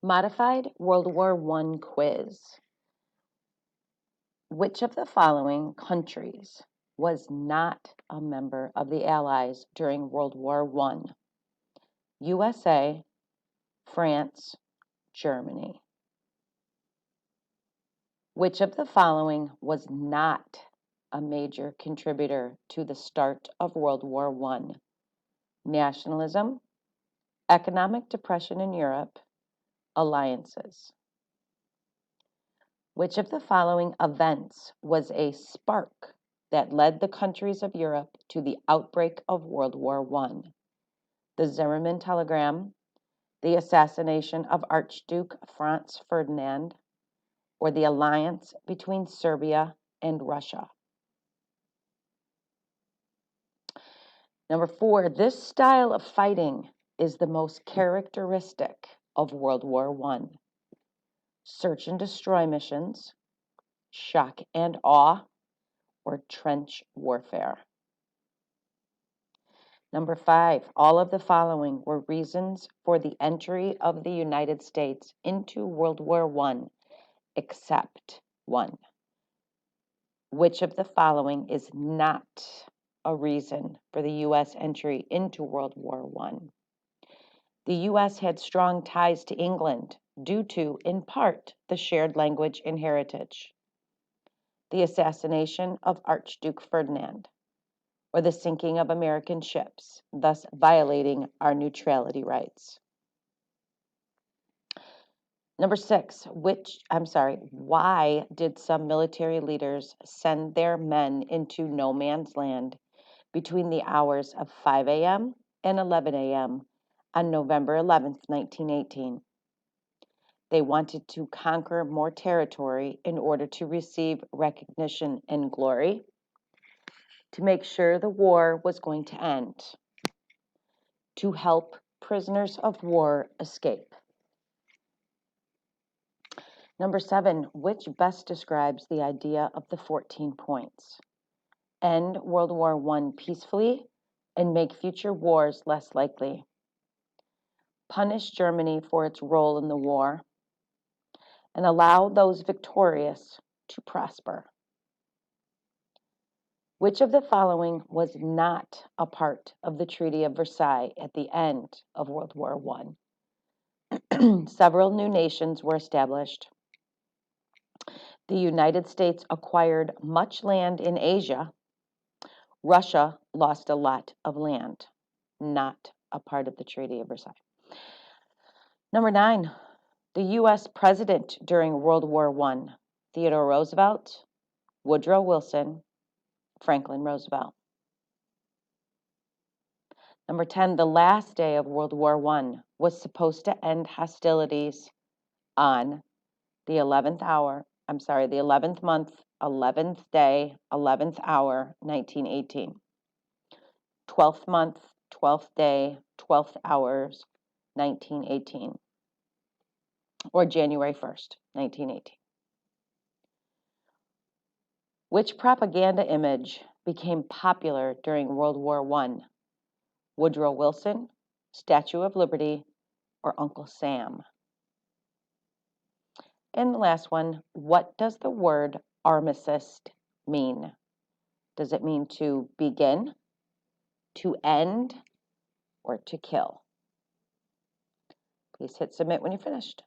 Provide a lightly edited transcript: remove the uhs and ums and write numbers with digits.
Modified World War I quiz. Which of the following countries was not a member of the Allies during World War I? USA, France, Germany. Which of the following was not a major contributor to the start of World War I? Nationalism, economic depression in Europe, alliances. Which of the following events was a spark that led the countries of Europe to the outbreak of World War I? The Zimmermann telegram, the assassination of Archduke Franz Ferdinand, or the alliance between Serbia and Russia? Number 4, this style of fighting is the most characteristic of World War I. Search and destroy missions, shock and awe, or trench warfare. Number 5, all of the following were reasons for the entry of the United States into World War I, except one. Which of the following is not a reason for the U.S. entry into World War I? The U.S. had strong ties to England due to, in part, the shared language and heritage. The assassination of Archduke Ferdinand, or the sinking of American ships, thus violating our neutrality rights. Number 6, why did some military leaders send their men into no man's land between the hours of 5 a.m. and 11 a.m. on November 11th, 1918? They wanted to conquer more territory in order to receive recognition and glory, to make sure the war was going to end, to help prisoners of war escape. Number 7, which best describes the idea of the 14 points? End World War I peacefully and make future wars less likely. Punish Germany for its role in the war and allow those victorious to prosper. Which of the following was not a part of the Treaty of Versailles at the end of World War I? Several new nations were established. The United States acquired much land in Asia. Russia lost a lot of land, not a part of the Treaty of Versailles. Number 9, the U.S. president during World War I, Theodore Roosevelt, Woodrow Wilson, Franklin Roosevelt. Number 10, the last day of World War I was supposed to end hostilities on the 11th month, 11th day, 11th hour, 1918. 12th month, 12th day, 12th hours, 1918. Or January 1st, 1918. Which propaganda image became popular during World War I? Woodrow Wilson, Statue of Liberty, or Uncle Sam? And the last one, what does the word armistice mean? Does it mean to begin, to end, or to kill? Please hit submit when you're finished.